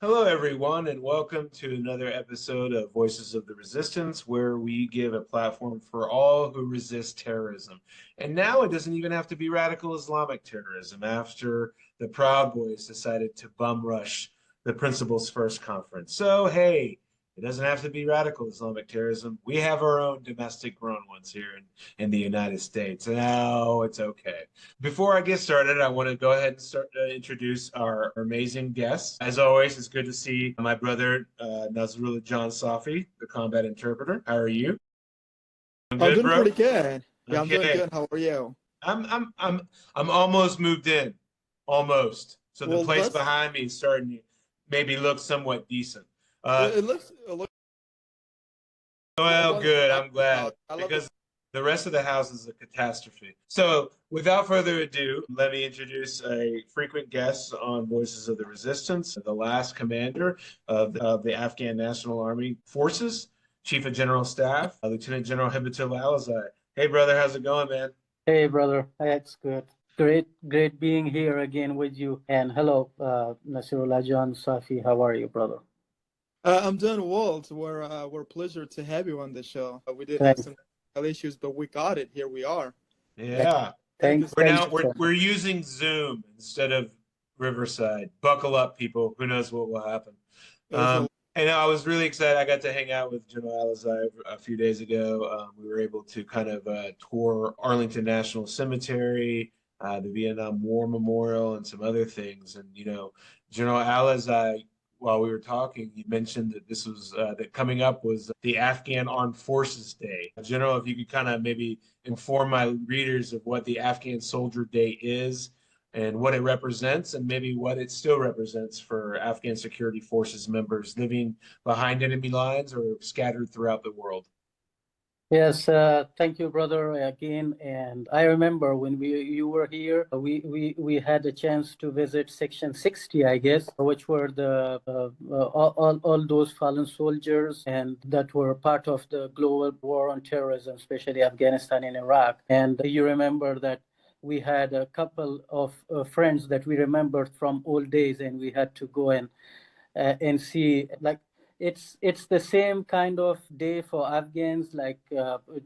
Hello, everyone, and welcome to another episode of Voices of the Resistance, where we give a platform for all who resist terrorism. And now it doesn't even have to be radical Islamic terrorism after the Proud Boys decided to bum rush the Principles First conference. So, hey, it doesn't have to be radical Islamic terrorism. We have our own domestic grown ones here in the United States. Now it's okay. Before I get started, I want to go ahead and start to introduce our amazing guests. As always, it's good to see my brother Nazrullah John Safi, the combat interpreter. How are you? I'm I'm good, doing bro. pretty good. Yeah, I'm doing Okay. good. How are you? I'm almost moved in. Almost. So the Well, place that's behind me is starting to maybe look somewhat decent. Uh, it looks well, what good. I I'm glad I love it. because the rest of the house is a catastrophe. So, without further ado, let me introduce a frequent guest on Voices of the Resistance, the last commander of the Afghan National Army Forces, Chief of General Staff, Lieutenant General Hibatul Alizai. Hey, brother, how's it going, man? Hey, brother. That's good. Great being here again with you. And hello, Nasirullah John Safi. How are you, brother? I'm doing well. We're pleasure to have you on the show. We did have Thanks. some issues, but we got it. Here we are. Yeah, Thank you. Thanks. we're Thank now you we're so we're using Zoom instead of Riverside. Buckle up, people. Who knows what will happen? There's a And I was really excited. I got to hang out with General Alizai a few days ago. We were able to kind of tour Arlington National Cemetery, the Vietnam War Memorial, and some other things. And General Alizai, while we were talking, he mentioned that this was that coming up was the Afghan Armed Forces Day. General, if you could kind of maybe inform my readers of what the Afghan Soldier Day is and what it represents, and maybe what it still represents for Afghan security forces members living behind enemy lines or scattered throughout the world. Yes, thank you, brother, again. And I remember when you were here, we had a chance to visit Section 60, I guess, which were the all those fallen soldiers and that were part of the global war on terrorism, especially Afghanistan and Iraq. And you remember that we had a couple of friends that we remembered from old days, and we had to go and see, like, it's the same kind of day for Afghans, like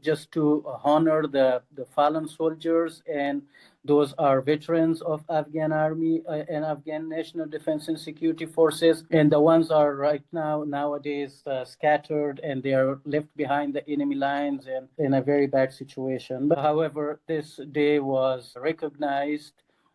just to honor the fallen soldiers, and those are veterans of Afghan army and Afghan national defense and security forces, and the ones are right nowadays scattered, and they are left behind the enemy lines and in a very bad situation. But however, this day was recognized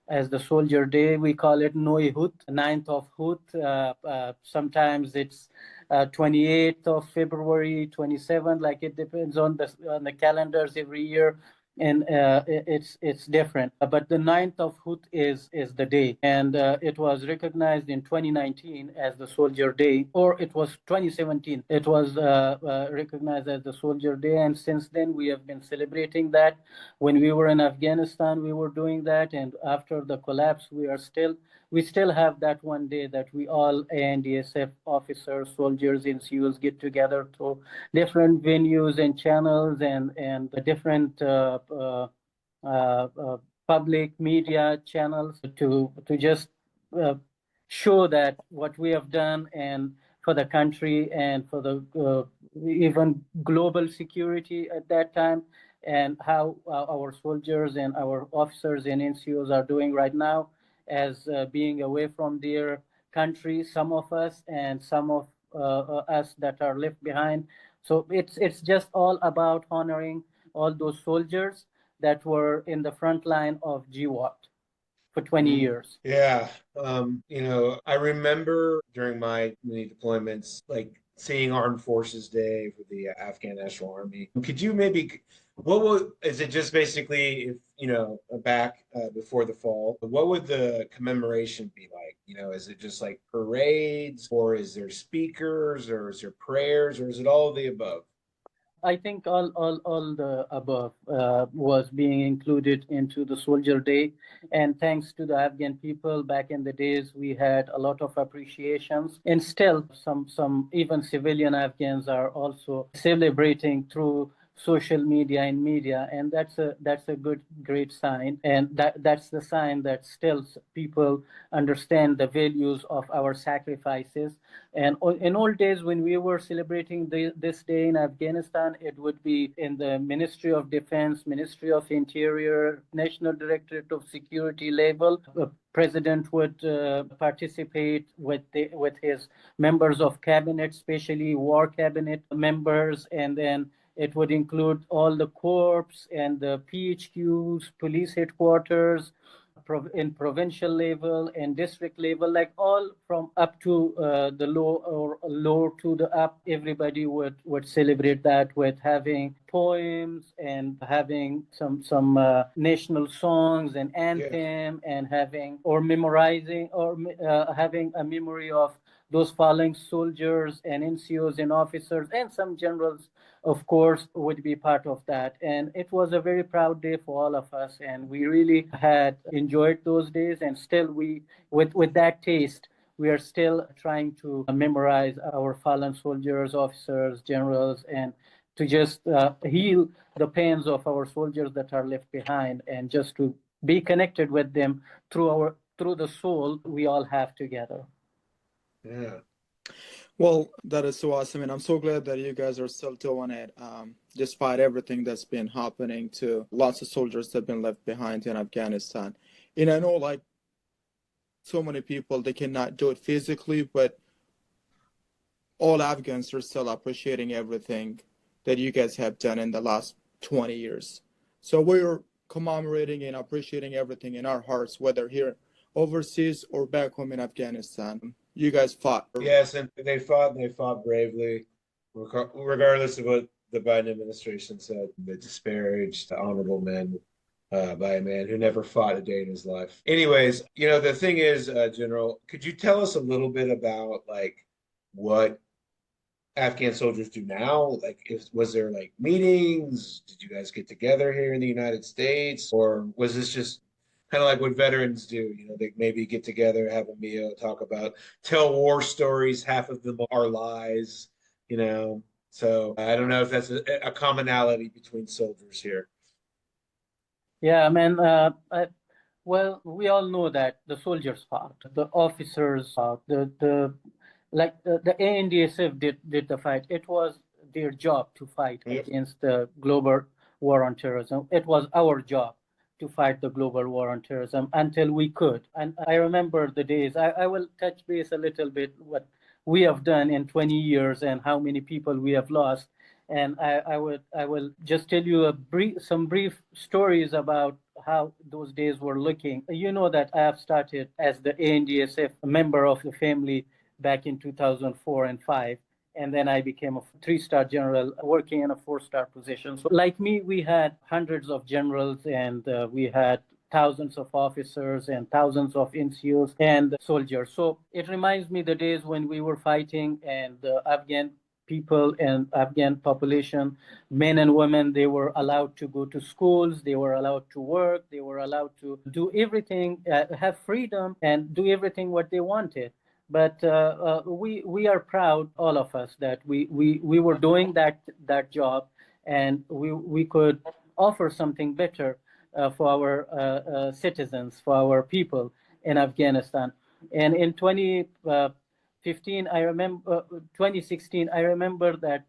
as the Soldier Day. We call it Noi Hut, 9th of Hut. Sometimes it's 28th of February, 27th. Like, it depends on the calendars every year, and it's different. But the 9th of Hut is the day, and it was recognized in 2019 as the Soldier Day, or it was 2017. It was recognized as the Soldier Day, and since then we have been celebrating that. When we were in Afghanistan, we were doing that, and after the collapse, we still have that one day that we all ANDSF officers, soldiers, NCOs get together to different venues and channels and the different public media channels to just uh, show that what we have done and for the country and for the even global security at that time, and how our soldiers and our officers and NCOs are doing right now as being away from their country, some of us, and some of us that are left behind. So it's just all about honoring all those soldiers that were in the front line of GWAT for 20 Mm. years. Yeah. I remember during my many deployments, like seeing Armed Forces Day for the Afghan National Army. Could you maybe, is it just basically, if, back before the fall, what would the commemoration be like? Is it just like parades, or is there speakers, or is there prayers, or is it all of the above? I think all the above was being included into the Soldier Day. And thanks to the Afghan people back in the days, we had a lot of appreciations. And still, some even civilian Afghans are also celebrating through social media and media, and that's a great sign, and that's the sign that still people understand the values of our sacrifices. And in old days, when we were celebrating this day in Afghanistan, it would be in the Ministry of Defense, Ministry of Interior, National Directorate of Security level. President would participate with his members of cabinet, especially war cabinet members, and then it would include all the corps and the PHQs, police headquarters, in provincial level and district level, like all from up to the low or low to the up. Everybody would celebrate that with having poems and having some national songs and anthem, and having or memorizing or having a memory of those fallen soldiers and NCOs and officers, and some generals, of course, would be part of that. And it was a very proud day for all of us, and we really had enjoyed those days. And still, with that taste, we are still trying to memorize our fallen soldiers, officers, generals, and to just heal the pains of our soldiers that are left behind, and just to be connected with them through the soul we all have together. Yeah. Well, that is so awesome, and I'm so glad that you guys are still doing it, despite everything that's been happening to lots of soldiers that have been left behind in Afghanistan. And I know, like, so many people, they cannot do it physically, but all Afghans are still appreciating everything that you guys have done in the last 20 years. So we're commemorating and appreciating everything in our hearts, whether here overseas or back home in Afghanistan. You guys fought. Yes, and they fought bravely, regardless of what the Biden administration said. They disparaged honorable men by a man who never fought a day in his life. Anyways, the thing is, General, could you tell us a little bit about like what Afghan soldiers do now? Like, was there like meetings? Did you guys get together here in the United States, or was this just kind of like what veterans do? They maybe get together, have a meal, tell war stories. Half of them are lies. So I don't know if that's a commonality between soldiers here. Yeah, man. Well, we all know that the soldiers fought, the officers fought, the ANDSF did the fight. It was their job to fight against the global war on terrorism. It was our job to fight the global war on terrorism until we could. And I remember the days. I will touch base a little bit what we have done in 20 years and how many people we have lost. And I will just tell you some brief stories about how those days were looking. You know that I have started as the ANDSF member of the family back in 2004 and 5. And then I became a 3-star general working in a 4-star position. So like me, we had hundreds of generals, and we had thousands of officers and thousands of NCOs and soldiers. So it reminds me the days when we were fighting, and the Afghan people and Afghan population, men and women, they were allowed to go to schools, they were allowed to work, they were allowed to do everything, have freedom and do everything what they wanted. But we are proud, all of us, that we were doing that job, and we could offer something better for our citizens, for our people in Afghanistan. And in 2016, I remember that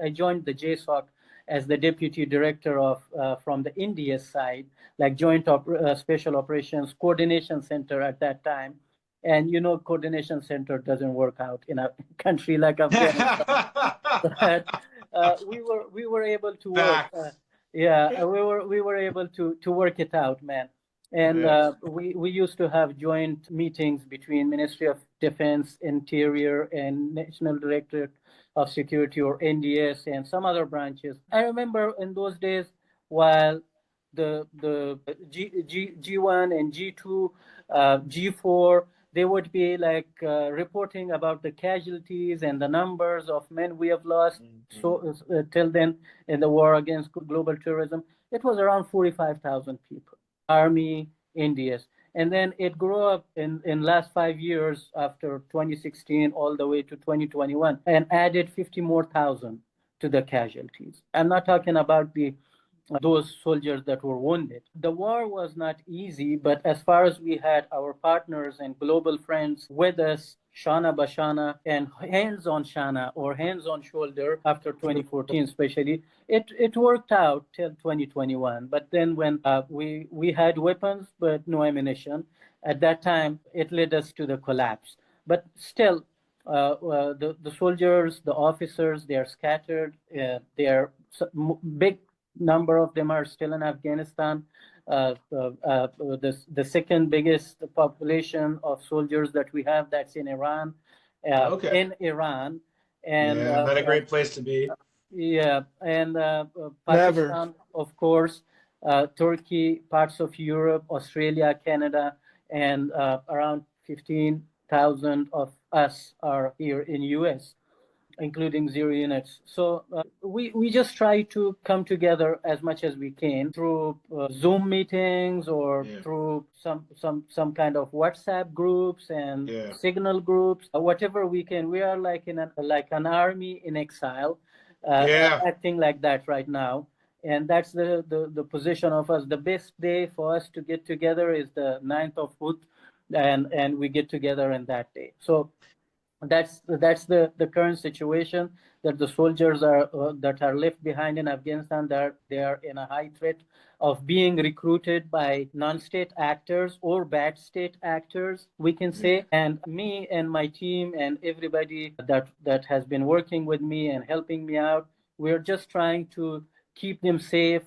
I joined the JSOC as the deputy director of from the India side, like Joint Special Operations Coordination Center at that time. And coordination center doesn't work out in a country like Afghanistan. But we were able to work. We were able to work it out, man. And we used to have joint meetings between Ministry of Defense, Interior, and National Directorate of Security, or NDS, and some other branches. I remember in those days, while the G1 and G2, G4, they would be like reporting about the casualties and the numbers of men we have lost. So till then, in the war against global terrorism, it was around 45,000 people. Army, Indians. And then it grew up in last 5 years, after 2016 all the way to 2021, and added 50 more thousand to the casualties. I'm not talking about those soldiers that were wounded. The war was not easy, but as far as we had our partners and global friends with us, Shana Bashana and hands on Shana or hands on shoulder after 2014, especially, it worked out till 2021. But then when we had weapons but no ammunition, at that time it led us to the collapse. But still, the soldiers, the officers, they are scattered. They are big number of them are still in Afghanistan. The second biggest population of soldiers that we have, that's in Iran. Okay. In Iran, and Yeah, not a great place to be. yeah, and Never. Pakistan, of course, Turkey, parts of Europe, Australia, Canada, and around 15,000 of us are here in US, including zero units. So we just try to come together as much as we can through Zoom meetings or Yeah. through some kind of WhatsApp groups and Yeah. Signal groups, whatever we can. We are like like an army in exile, Yeah. acting like that right now. And that's the position of us. The best day for us to get together is the 9th of Hut, and we get together in that day. So that's the current situation, that the soldiers are that are left behind in Afghanistan, that they are in a high threat of being recruited by non-state actors or bad state actors, we can say. And me and my team and everybody that has been working with me and helping me out, we're just trying to keep them safe,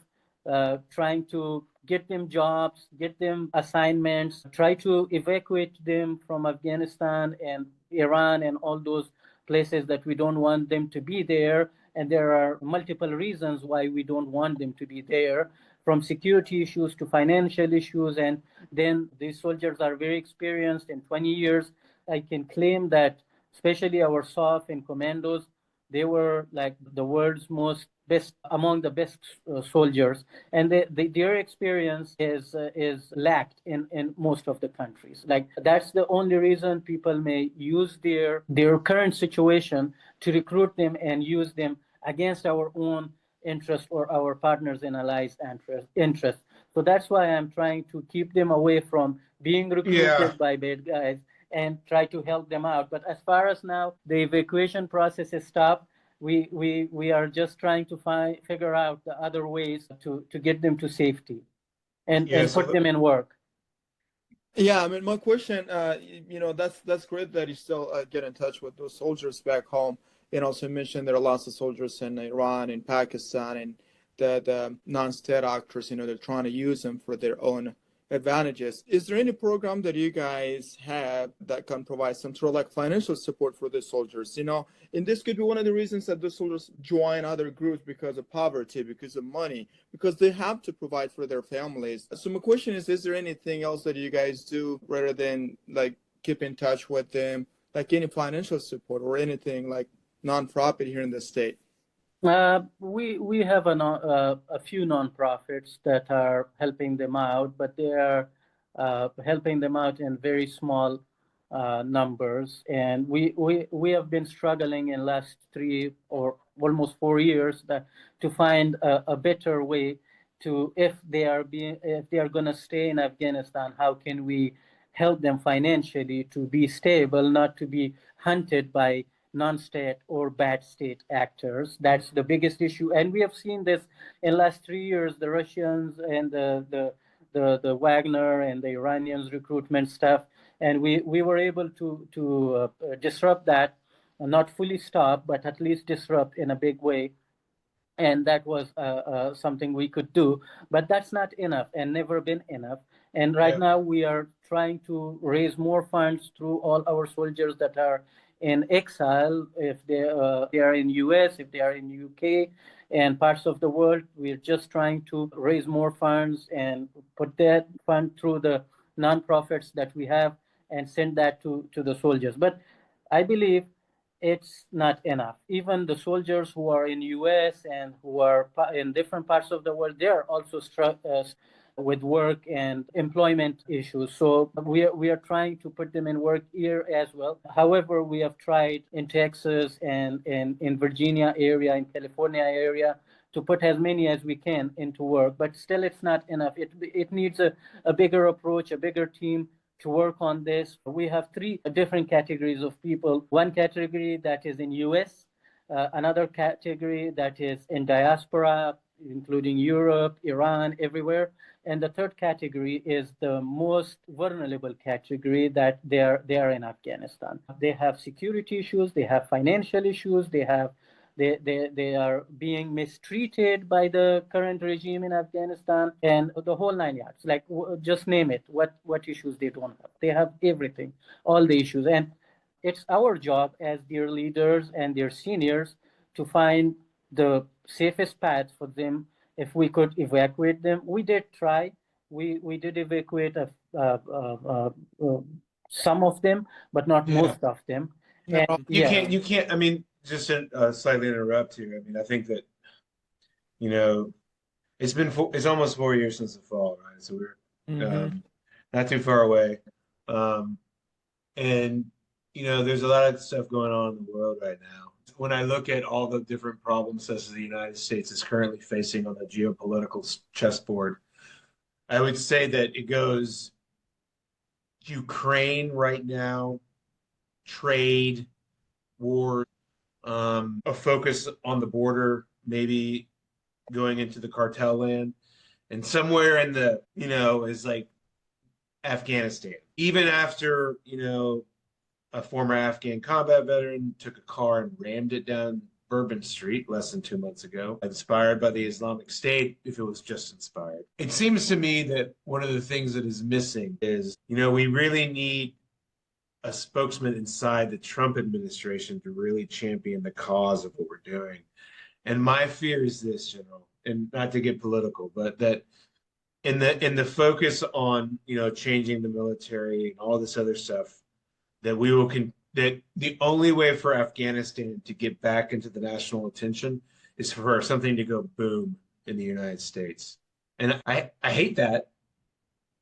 trying to get them jobs, get them assignments, try to evacuate them from Afghanistan and Iran and all those places that we don't want them to be there. And there are multiple reasons why we don't want them to be there, from security issues to financial issues. And then these soldiers are very experienced. In 20 years, I can claim that, especially our SOF and commandos, they were like the world's most best, among the best soldiers, and their experience is lacked in most of the countries. Like, that's the only reason people may use their current situation to recruit them and use them against our own interest or our partners and allies interest. So that's why I'm trying to keep them away from being recruited Yeah. by bad guys and try to help them out. But as far as now the evacuation process is stopped, we are just trying to figure out the other ways to get them to safety Yeah. and put them in work. Yeah, I mean, my question, that's great that you still get in touch with those soldiers back home. And also mentioned there are lots of soldiers in Iran and Pakistan, and the non-state actors, they're trying to use them for their own advantages. Is there any program that you guys have that can provide some sort of like financial support for the soldiers? And this could be one of the reasons that the soldiers join other groups, because of poverty, because of money, because they have to provide for their families. So my question is there anything else that you guys do rather than like keep in touch with them, like any financial support or anything like non-profit here in the state? We have a few nonprofits that are helping them out, but they are helping them out in very small numbers. And we have been struggling in last 3 or almost 4 years to find a better way to, if they are going to stay in Afghanistan, how can we help them financially to be stable, not to be hunted by non-state or bad state actors. That's the biggest issue, and we have seen this in last 3 years. The Russians and the Wagner and the Iranians recruitment stuff, and we were able to disrupt that, not fully stop, but at least disrupt in a big way. And that was something we could do, but that's not enough and never been enough. And right Yeah. now we are trying to raise more funds through all our soldiers that are in exile, if they are in US, if they are in UK and parts of the world. We're just trying to raise more funds and put that fund through the nonprofits that we have and send that to the soldiers. But I believe it's not enough. Even the soldiers who are in US and who are in different parts of the world, they are also with work and employment issues. So we are trying to put them in work here as well. However, we have tried in Texas and in Virginia area, in California area, to put as many as we can into work, but still it's not enough. It needs a bigger approach, a bigger team to work on this. We have three different categories of people. One category that is in US, another category that is in diaspora, including Europe, Iran, everywhere. And the third category is the most vulnerable category, that they are in Afghanistan. They have security issues, they have financial issues, they are being mistreated by the current regime in Afghanistan, and the whole nine yards. Like, just name it. What issues they don't have? They have everything, all the issues. And it's our job as their leaders and their seniors to find the safest path for them. If we could evacuate them, we did try. We did evacuate some of them, but not most of them. No, And yeah, You can't, I mean, just to slightly interrupt here. I mean, I think that, you know, it's almost 4 years since the fall, right? So we're mhm. not too far away. Um, and, you know, there's a lot of stuff going on in the world right now. When I look at all the different problems that the United States is currently facing on the geopolitical chessboard, I would say that it goes Ukraine right now, trade, war, a focus on the border, maybe going into the cartel land, and somewhere in the, you know, is like Afghanistan. Even after, you know, a former Afghan combat veteran took a car and rammed it down Bourbon Street less than 2 months ago, inspired by the Islamic State, if it was just inspired. It seems to me that one of the things that is missing is, you know, we really need a spokesman inside the Trump administration to really champion the cause of what we're doing. And my fear is this, General, and not to get political, but that in the focus on, you know, changing the military and all this other stuff, that that the only way for Afghanistan to get back into the national attention is for something to go boom in the United States. And I hate that,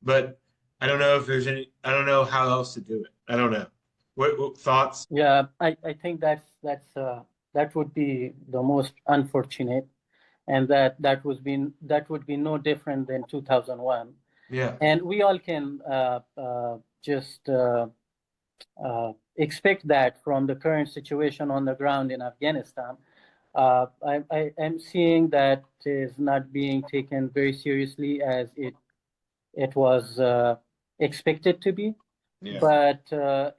but I don't know if I don't know how else to do it. I don't know. What thoughts? yeah, I think that would be the most unfortunate, and that would be no different than 2001. Yeah, And we all can just expect that from the current situation on the ground in Afghanistan. I am seeing that is not being taken very seriously as it was expected to be. yeah, But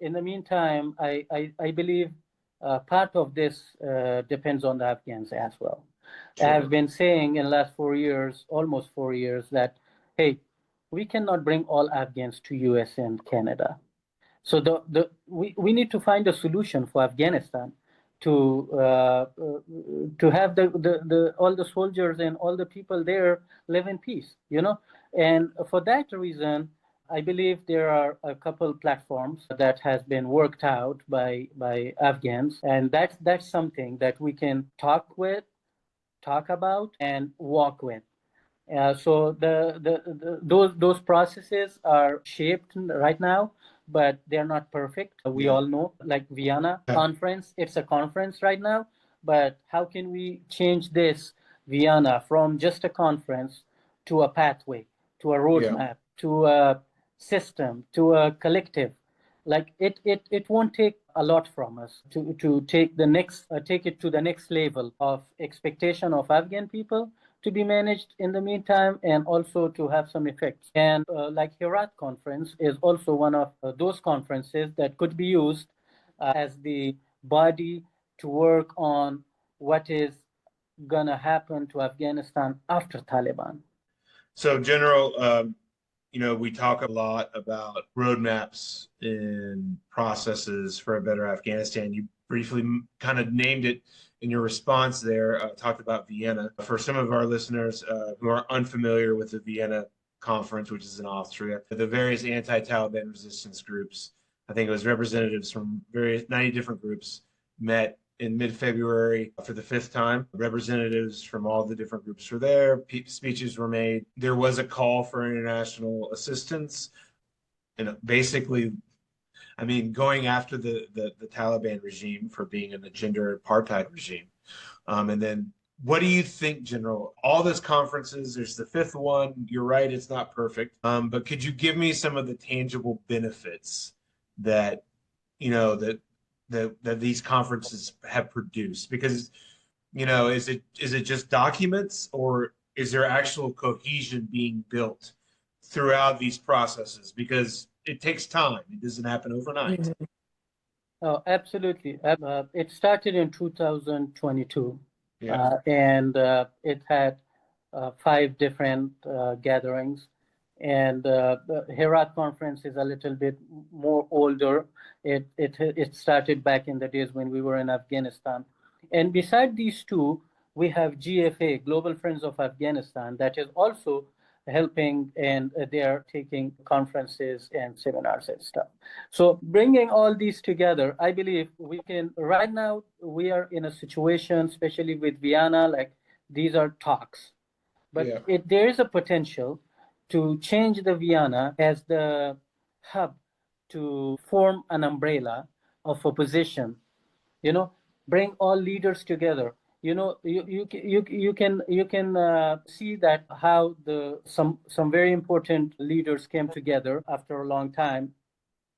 in the meantime, I believe part of this depends on the Afghans as well. I have sure. been saying in the last 4 years, almost 4 years, that, hey, we cannot bring all Afghans to US and Canada. So we need to find a solution for Afghanistan to have the all the soldiers and all the people there live in peace, you know. And for that reason, I believe there are a couple platforms that has been worked out by Afghans, and that's something that we can talk about, and walk with. So those processes are shaped right now, but they're not perfect. We Yeah. all know, like Vienna Yeah. conference, it's a conference right now, but how can we change this Vienna from just a conference to a pathway, to a Yeah. roadmap, to a system, to a collective? Like it won't take a lot from us to take it to the next level of expectation of Afghan people to be managed in the meantime, and also to have some effects. And like Herat conference is also one of those conferences that could be used as the body to work on what is gonna happen to Afghanistan after Taliban. So, General, you know, we talk a lot about roadmaps and processes for a better Afghanistan. You briefly kind of named it in your response there, talked about Vienna. For some of our listeners who are unfamiliar with the Vienna conference, which is in Austria, the various anti-Taliban resistance groups, I think it was representatives from various 90 different groups, met in mid-February for the fifth time. Representatives from all the different groups were there. Speeches were made. There was a call for international assistance, and basically, I mean, going after the Taliban regime for being an gender apartheid regime. And then what do you think, General? All those conferences, there's the fifth one. You're right, it's not perfect. But could you give me some of the tangible benefits that, you know, that these conferences have produced? Because, you know, is it just documents, or is there actual cohesion being built throughout these processes? Because it takes time. It doesn't happen overnight. Mhm. Oh, absolutely. It started in 2022, Yeah. and it had five different gatherings. And the Herat conference is a little bit more older. It started back in the days when we were in Afghanistan. And beside these two, we have GFA, Global Friends of Afghanistan, that is also helping, and they are taking conferences and seminars and stuff. So bringing all these together, I believe we can. Right now, we are in a situation, especially with Vienna, like these are talks, but Yeah. there is a potential to change the Vienna as the hub to form an umbrella of opposition. You know, bring all leaders together. You know, you can see that how the some very important leaders came together after a long time,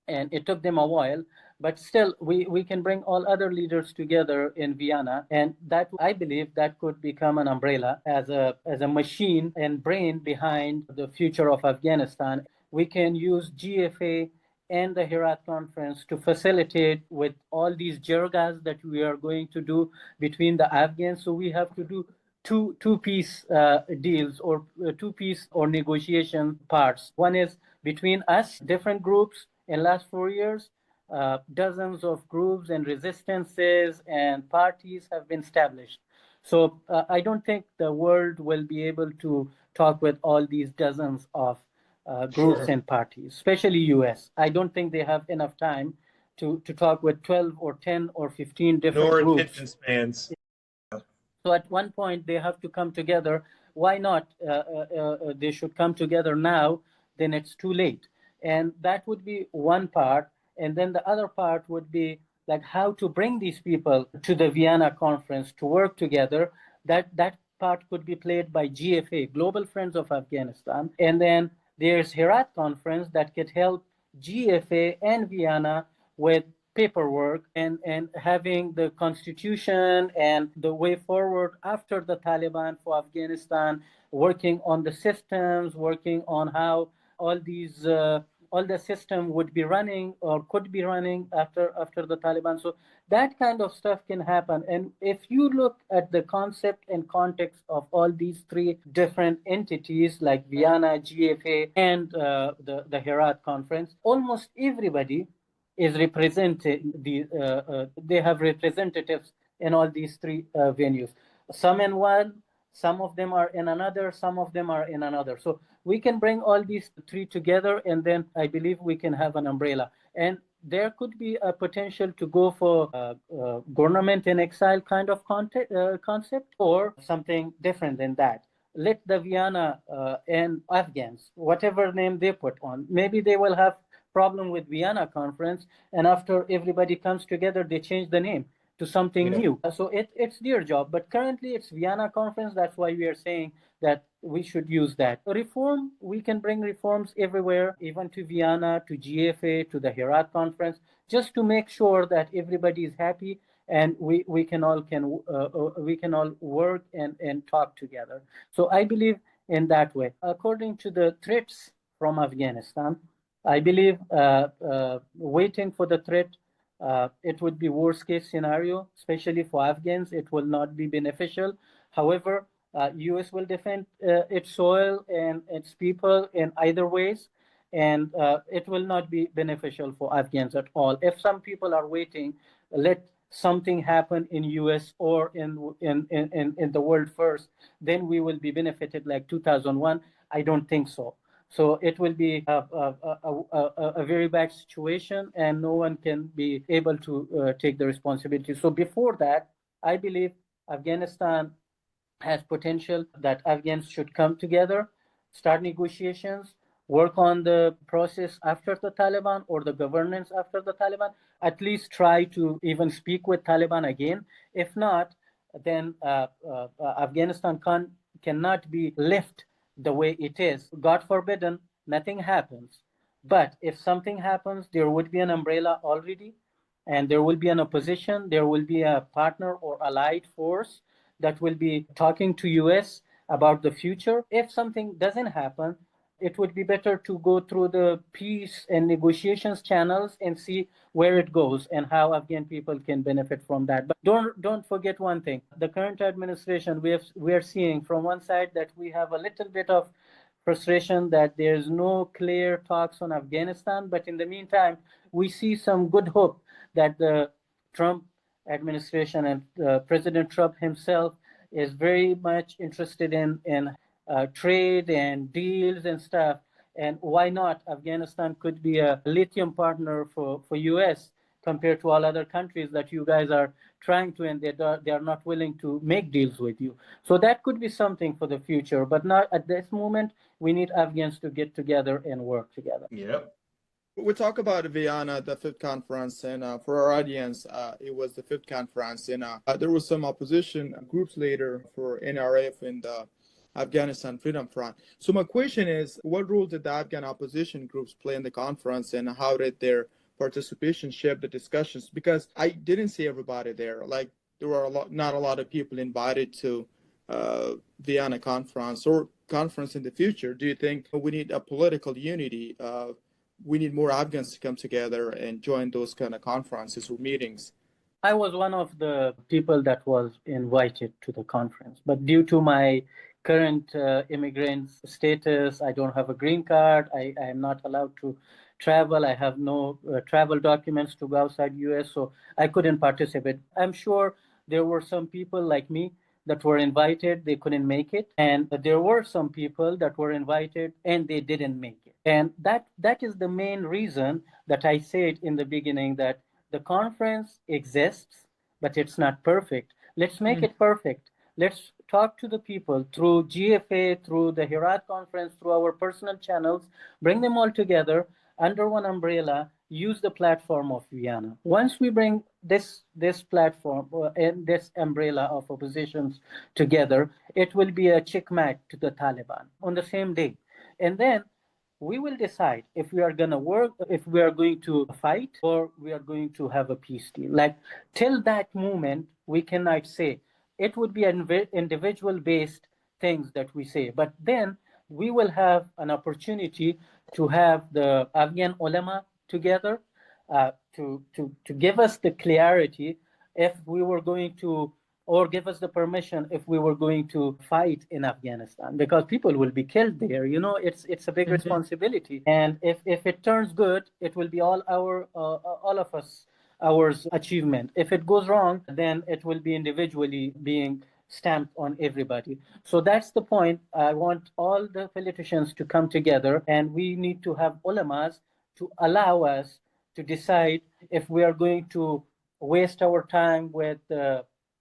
and it took them a while, but still we can bring all other leaders together in Vienna, and that, I believe, that could become an umbrella as a machine and brain behind the future of Afghanistan. We can use GFA and the Herat conference to facilitate with all these jirgas that we are going to do between the Afghans. So we have to do two peace deals, or two peace or negotiation parts. One is between us, different groups. In last 4 years, dozens of groups and resistances and parties have been established. So I don't think the world will be able to talk with all these dozens of groups Sure. and parties, especially US. I don't think they have enough time to talk with 12 or 10 or 15 different Nor groups. attention spans. So at one point they have to come together. Why not? They should come together now. Then it's too late, and that would be one part. And then the other part would be like how to bring these people to the Vienna conference to work together. That part could be played by GFA, Global Friends of Afghanistan, and then there's Herat conference that could help GFA and Vienna with paperwork and having the constitution and the way forward after the Taliban for Afghanistan, working on the systems, working on how all these all the system would be running or could be running after the Taliban. So that kind of stuff can happen. And if you look at the concept and context of all these three different entities like Vienna, GFA, and the Herat conference, almost everybody is represented. They have representatives in all these three venues. Some in one, some of them are in another, some of them are in another. So we can bring all these three together, and then I believe we can have an umbrella. And there could be a potential to go for government in exile kind of concept, or something different than that. Let the Vienna and Afghans, whatever name they put on, maybe they will have problem with Vienna conference, and after everybody comes together, they change the name to something Yeah. new. So it's their job. But currently it's Vienna conference. That's why we are saying that we should use that. Reform, we can bring reforms everywhere, even to Vienna, to GFA, to the Herat conference, just to make sure that everybody is happy, and we can all work and talk together. So I believe in that way. According to the threats from Afghanistan, I believe waiting for the threat, it would be worst case scenario, especially for Afghans. It will not be beneficial. However, U.S. will defend its soil and its people in either ways, and it will not be beneficial for Afghans at all. If some people are waiting, let something happen in U.S. or in the world first, then we will be benefited like 2001. I don't think so. So it will be a very bad situation, and no one can be able to take the responsibility. So before that, I believe Afghanistan has potential, that Afghans should come together, start negotiations, work on the process after the Taliban or the governance after the Taliban, at least try to even speak with Taliban again. If not, then Afghanistan cannot be left the way it is. God forbidden, nothing happens. But if something happens, there would be an umbrella already, and there will be an opposition, there will be a partner or allied force that will be talking to US about the future. If something doesn't happen, it would be better to go through the peace and negotiations channels and see where it goes and how Afghan people can benefit from that. But don't forget one thing. The current administration, we are seeing from one side that we have a little bit of frustration that there's no clear talks on Afghanistan, but in the meantime, we see some good hope that the Trump administration and President Trump himself is very much interested in trade and deals and stuff. And why not? Afghanistan could be a lithium partner for US compared to all other countries that you guys are trying to, and they are not willing to make deals with you. So that could be something for the future, but not at this moment. We need Afghans to get together and work together. Yep. We talk about Vienna, the fifth conference, and for our audience, it was the fifth conference, and there was some opposition groups later for NRF and the Afghanistan Freedom Front. So my question is, what role did the Afghan opposition groups play in the conference, and how did their participation shape the discussions? Because I didn't see everybody there. Like there were not a lot of people invited to Vienna conference or conference in the future. Do you think we need a political unity? We need more Afghans to come together and join those kind of conferences or meetings? I was one of the people that was invited to the conference, but due to my current immigrant status, I don't have a green card. I am not allowed to travel. I have no travel documents to go outside US, so I couldn't participate. I'm sure there were some people like me that were invited, they couldn't make it, and there were some people that were invited and they didn't make it. And that is the main reason that I said in the beginning that the conference exists, but it's not perfect. Let's make it perfect. Let's talk to the people through GFA, through the Herat conference, through our personal channels, bring them all together under one umbrella, use the platform of Vienna. Once we bring this platform and this umbrella of oppositions together, it will be a checkmate to the Taliban on the same day. And then we will decide if we are going to work, if we are going to fight, or we are going to have a peace deal. Like till that moment, we cannot say. It would be individual based things that we say. But then we will have an opportunity to have the Afghan ulama together to give us the clarity if we were going to, or give us the permission if we were going to fight in Afghanistan, because people will be killed there. You know, it's a big responsibility, and if it turns good, it will be all of us our achievement. If it goes wrong, then it will be individually being stamped on everybody. So that's the point. I want all the politicians to come together, and we need to have ulamas to allow us to decide if we are going to waste our time with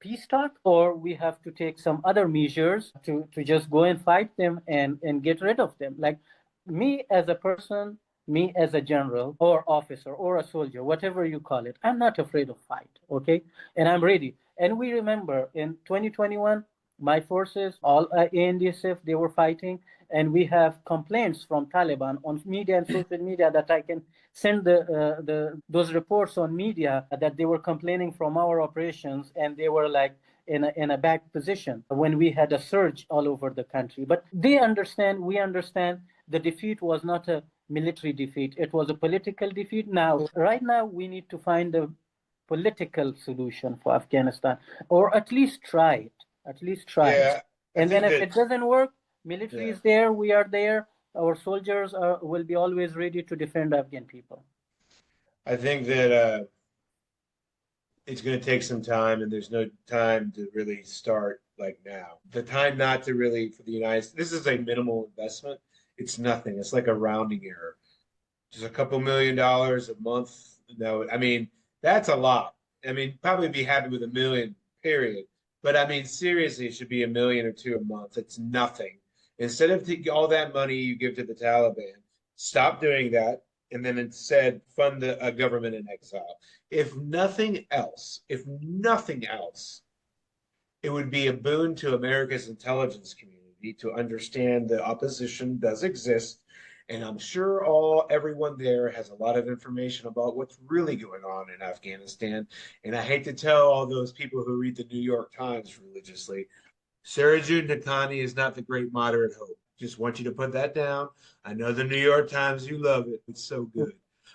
peace talk, or we have to take some other measures to just go and fight them and get rid of them. Like me as a person, me as a general or officer or a soldier, whatever you call it, I'm not afraid of fight, okay? And I'm ready. And we remember in 2021, my forces, all ANDSF, they were fighting, and we have complaints from Taliban on media and social media that I can send those reports on media that they were complaining from our operations, and they were like in a bad position when we had a surge all over the country. But they understand, we understand, the defeat was not a military defeat, it was a political defeat. Now, right now, we need to find a political solution for Afghanistan, or at least try it. At least try it. Yeah, I And then think if that it doesn't work, military yeah, is there, we are there. Our soldiers will be always ready to defend Afghan people. I think that it's going to take some time, and there's no time to really start like now. The time not to really for the United States. This is a minimal investment. It's nothing. It's like a rounding error. Just a couple $1 million a month. No, I mean, that's a lot. I mean, probably be happy with $1 million, period. But I mean, seriously, it should be $1 million or two a month. It's nothing. Instead of all that money you give to the Taliban, stop doing that and then instead fund a government in exile. If nothing else, it would be a boon to America's intelligence community to understand the opposition does exist. And I'm sure everyone there has a lot of information about what's really going on in Afghanistan. And I hate to tell all those people who read the New York Times religiously, Sarajud Nakani is not the great moderate hope. Just want you to put that down. I know the New York Times, you love it. It's so good.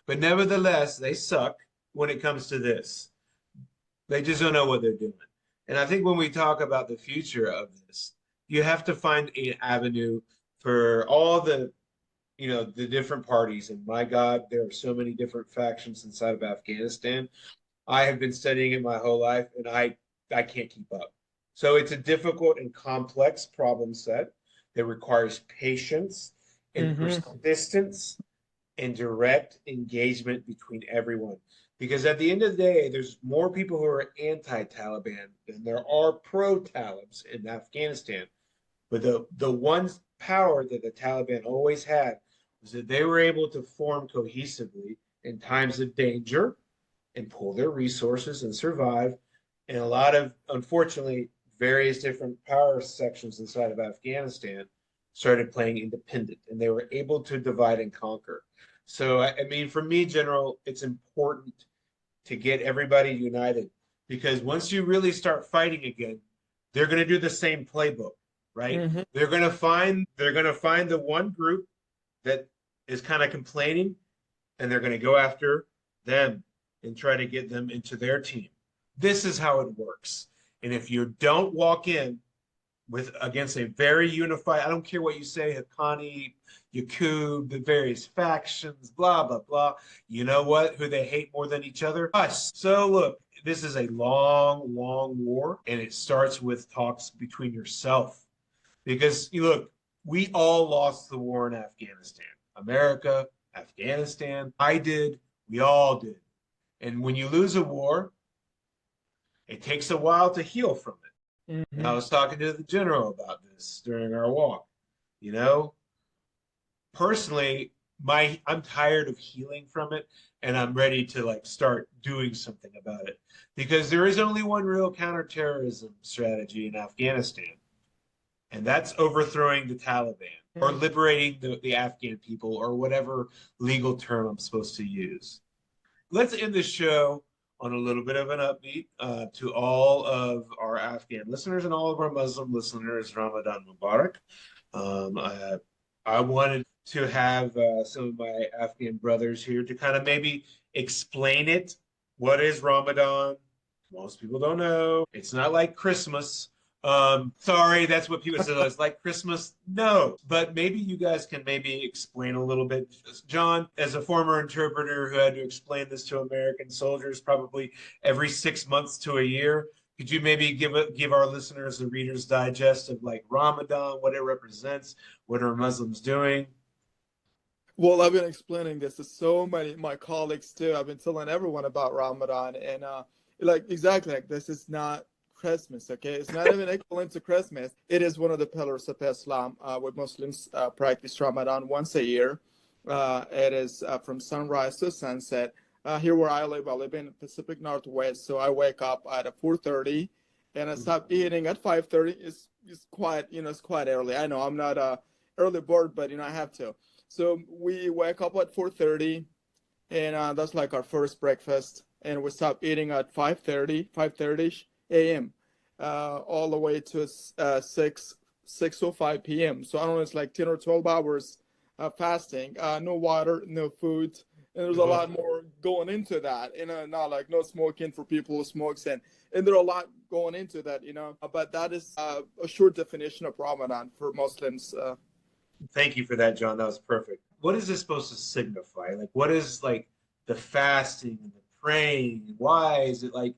But nevertheless, they suck when it comes to this. They just don't know what they're doing. And I think when we talk about the future of this, you have to find an avenue for all the different parties. And my God, there are so many different factions inside of Afghanistan. I have been studying it my whole life, and I can't keep up. So it's a difficult and complex problem set that requires patience and persistence and direct engagement between everyone. Because at the end of the day, there's more people who are anti-Taliban than there are pro-Talibs in Afghanistan. But the one power that the Taliban always had was that they were able to form cohesively in times of danger and pull their resources and survive. And a lot of, unfortunately, various different power sections inside of Afghanistan started playing independent, and they were able to divide and conquer. So, I mean, for me, General, it's important to get everybody united because once you really start fighting again, they're going to do the same playbook, right? They're going to find the one group that is kind of complaining, and they're going to go after them and try to get them into their team. This is how it works. And if you don't walk in against a very unified, I don't care what you say, Haqqani, Yaqub, the various factions, blah, blah, blah. You know what? Who they hate more than each other? Us. So look, this is a long, long war, and it starts with talks between yourself. Because you look, we all lost the war in Afghanistan. America, Afghanistan, I did, we all did. And when you lose a war, it takes a while to heal from it. And I was talking to the general about this during our walk. You know, personally, I'm tired of healing from it, and I'm ready to like start doing something about it because there is only one real counterterrorism strategy in Afghanistan, and that's overthrowing the Taliban or liberating the Afghan people or whatever legal term I'm supposed to use. Let's end the show on a little bit of an upbeat to all of our Afghan listeners and all of our Muslim listeners. Ramadan Mubarak. I wanted to have some of my Afghan brothers here to kind of maybe explain it. What is Ramadan? Most people don't know. It's not like Christmas. Sorry, that's what people say. It's like Christmas. No, but maybe you guys can maybe explain a little bit. John, as a former interpreter who had to explain this to American soldiers probably every 6 months to a year, could you maybe give our listeners a Reader's Digest of like Ramadan, what it represents, what are Muslims doing? Well, I've been explaining this to so many of my colleagues too. I've been telling everyone about Ramadan, and like exactly like this is not Christmas, okay? It's not even equivalent to Christmas. It is one of the pillars of Islam, where Muslims practice Ramadan once a year. It is from sunrise to sunset. Here where I live in the Pacific Northwest, so I wake up at 4:30, and I stop eating at 5:30. It's quite, it's quite early. I know I'm not a early bird, but I have to. So we wake up at 4:30, and that's like our first breakfast. And we stop eating at 5:30 a.m. All the way to 6:05 p.m. So I don't know, it's like 10 or 12 hours fasting. No water, no food, and there's a lot more going into that. Not like no smoking for people who smokes, and there's a lot going into that. But that is a short definition of Ramadan for Muslims. Thank you for that, John. That was perfect. What is this supposed to signify? Like, what is like the fasting and the praying? Why is it like?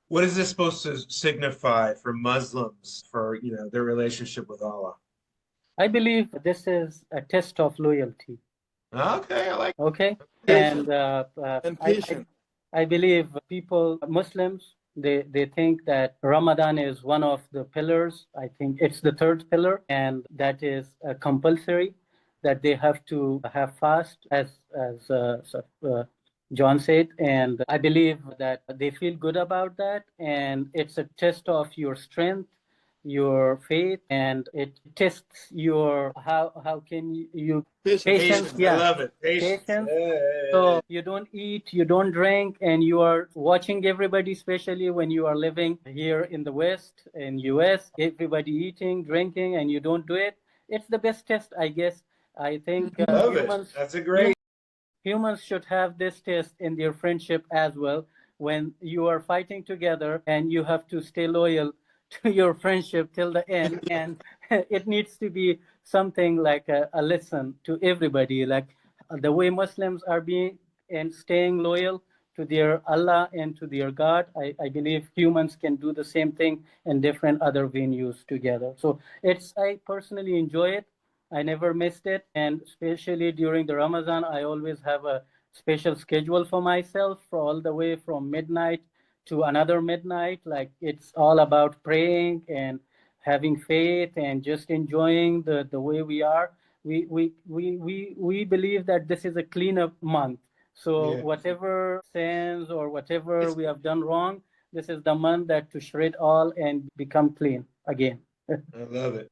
What is this supposed to signify for Muslims for their relationship with Allah? I believe this is a test of loyalty. Okay, I like Okay, it. and And patience. I believe people, Muslims, they think that Ramadan is one of the pillars. I think it's the third pillar, and that is compulsory, that they have to have fast, as John said. And I believe that they feel good about that, and it's a test of your strength, your faith, and it tests your how can you Patience. patience. Patience. I Yeah, love it. Patience. patience. Hey. So you don't eat, you don't drink, and you are watching everybody, especially when you are living here in the West, in US, everybody eating, drinking, and you don't do it. It's the best test, I guess. I think Love it. That's a great. humans should have this test in their friendship as well. When you are fighting together and you have to stay loyal to your friendship till the end, and it needs to be something like a lesson to everybody, like the way Muslims are being and staying loyal to their Allah and to their God. I believe humans can do the same thing in different other venues together. So I personally enjoy it. I never missed it. And especially during the Ramadan, I always have a special schedule for myself for all the way from midnight to another midnight. Like it's all about praying and having faith and just enjoying the way we are. We believe that this is a cleanup month. So Yeah. whatever sins or whatever It's, we have done wrong, this is the month that to shred all and become clean again. I love it.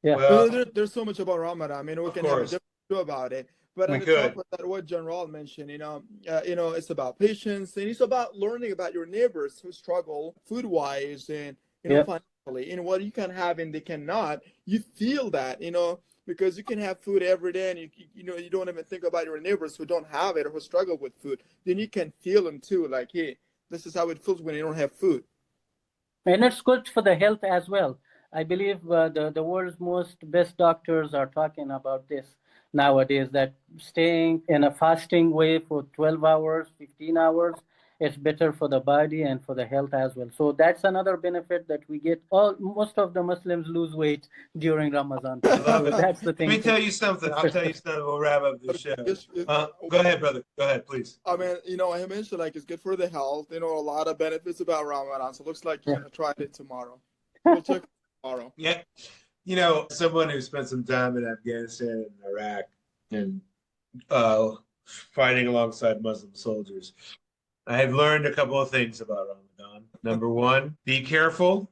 Yeah. Well, There's so much about Ramadan. I mean, we of can have a course, different show about it. But on we the top could. of that, what General mentioned, it's about patience, and it's about learning about your neighbors who struggle food-wise and Yeah. financially, and what you can have and they cannot. You feel that, because you can have food every day, and you don't even think about your neighbors who don't have it or who struggle with food. Then you can feel them too, like, hey, this is how it feels when you don't have food. And it's good for the health as well. I believe the world's most best doctors are talking about this nowadays, that staying in a fasting way for 12 hours, 15 hours, it's better for the body and for the health as well. So that's another benefit that we get. Most of the Muslims lose weight during Ramadan I time. love So it. that's the Let me thing. tell you something. I'll tell you something. We'll wrap up the show. Yes, Go ahead, brother. Go ahead, please. I mean, I mentioned like it's good for the health. A lot of benefits about Ramadan. So it looks like you're Yeah. gonna try it tomorrow. We'll check it tomorrow. Yeah. Someone who spent some time in Afghanistan and Iraq and uh, fighting alongside Muslim soldiers, I have learned a couple of things about Ramadan. Number one, be careful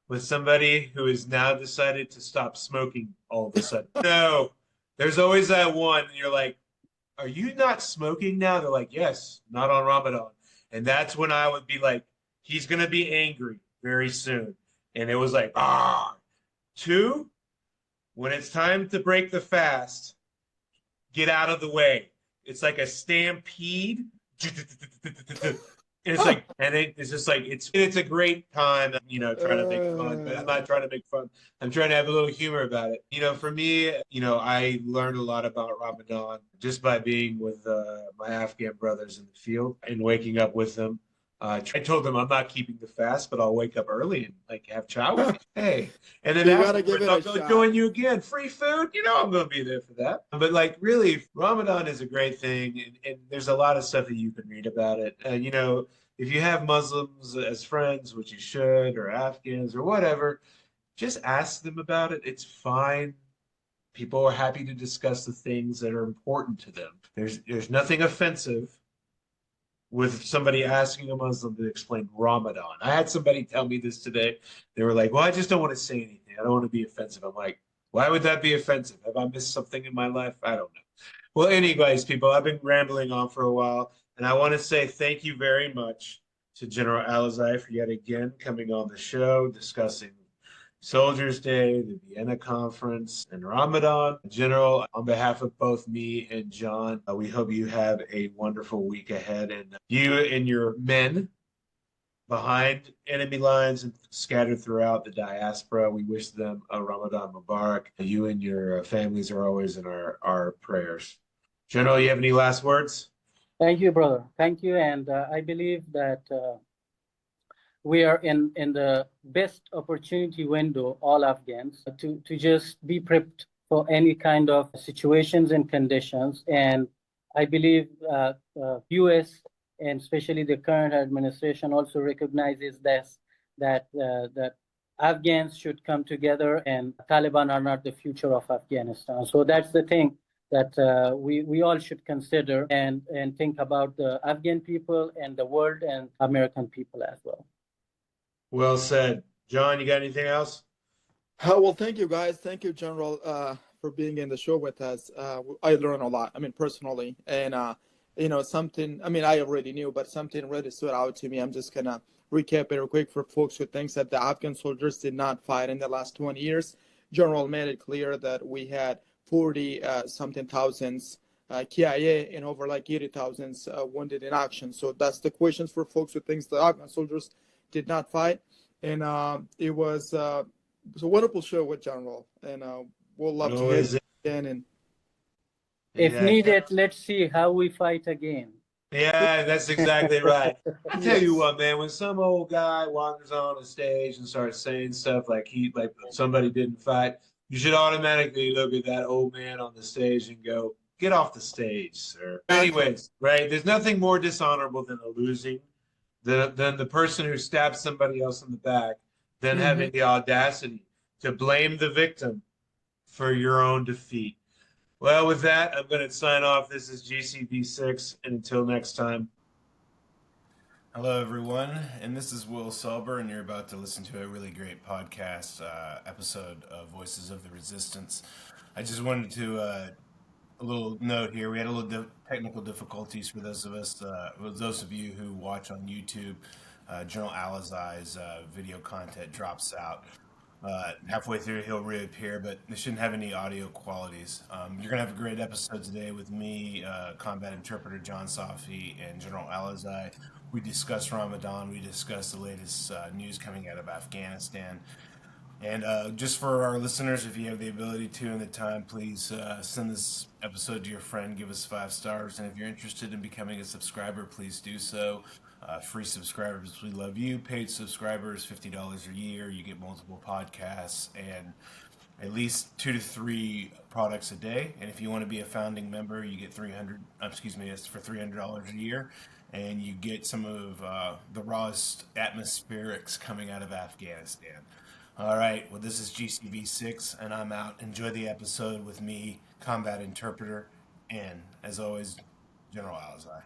with somebody who has now decided to stop smoking all of a sudden. No, there's always that one, and you're like, are you not smoking now? They're like, yes, not on Ramadan. And that's when I would be like, he's going to be angry very soon. And it was like, ah. Two, when it's time to break the fast, get out of the way. It's like a stampede. And it's just like it's a great time, trying to make fun, but I'm not trying to make fun. I'm trying to have a little humor about it. For me, I learned a lot about Ramadan just by being with my Afghan brothers in the field and waking up with them. I told them I'm not keeping the fast, but I'll wake up early and like have chow with you. Hey, and then You gotta give afterwards it I'll a go shot. join you again. Free food, I'm going to be there for that. But like really, Ramadan is a great thing, and there's a lot of stuff that you can read about it. If you have Muslims as friends, which you should, or Afghans or whatever, just ask them about it. It's fine. People are happy to discuss the things that are important to them. There's nothing offensive with somebody asking a Muslim to explain Ramadan. I had somebody tell me this today. They were like, "Well, I just don't want to say anything. I don't want to be offensive." I'm like, "Why would that be offensive? Have I missed something in my life? I don't know." Well, anyways, people, I've been rambling on for a while, and I want to say thank you very much to General Alizai for yet again coming on the show, discussing Soldiers Day, the Vienna Conference, and Ramadan. General, on behalf of both me and John, we hope you have a wonderful week ahead. And you and your men behind enemy lines and scattered throughout the diaspora, we wish them a Ramadan Mubarak. You and your families are always in our prayers. General, you have any last words? Thank you, brother. Thank you. And I believe that we are in the best opportunity window, all Afghans, to just be prepped for any kind of situations and conditions. And I believe U.S. and especially the current administration also recognizes this, that Afghans should come together, and Taliban are not the future of Afghanistan. So that's the thing that we all should consider and think about the Afghan people and the world and American people as well. Well said. John, you got anything else? Well, thank you guys. Thank you, General, for being in the show with us. I learned a lot. I mean, personally, and something. I mean, I already knew, but something really stood out to me. I'm just gonna recap it real quick for folks who thinks that the Afghan soldiers did not fight in the last 20 years. General made it clear that we had 40 something thousands KIA and over like 80,000 wounded in action. So that's the questions for folks who thinks the Afghan soldiers did not fight, and it was. It's a wonderful show with General, and we'll love to hit again. And if needed, let's see how we fight again. Yeah, that's exactly right. I tell you Yes. what, man, when some old guy wanders on a stage and starts saying stuff like somebody didn't fight, you should automatically look at that old man on the stage and go, "Get off the stage, sir." Anyways, right? There's nothing more dishonorable than than the person who stabs somebody else in the back, than having the audacity to blame the victim for your own defeat. Well, with that, I'm going to sign off. This is GCB6, and until next time. Hello, everyone, and this is Will Selber, and you're about to listen to a really great podcast episode of Voices of the Resistance. I just wanted to a little note here. We had a little technical difficulties for those of you who watch on YouTube. General Alizai's video content drops out. Halfway through, he'll reappear, but they shouldn't have any audio qualities. You're going to have a great episode today with me, combat interpreter John Safi, and General Alizai. We discuss Ramadan. We discuss the latest news coming out of Afghanistan. And just for our listeners, if you have the ability to and the time, please send this episode to your friend. Give us 5 stars. And if you're interested in becoming a subscriber, please do so. Free subscribers, we love you. Paid subscribers, $50 a year. You get multiple podcasts and at least 2 to 3 products a day. And if you want to be a founding member, you get it's for $300 a year. And you get some of the rawest atmospherics coming out of Afghanistan. All right, well, this is GCB6, and I'm out. Enjoy the episode with me, combat interpreter, and, as always, General Alizai.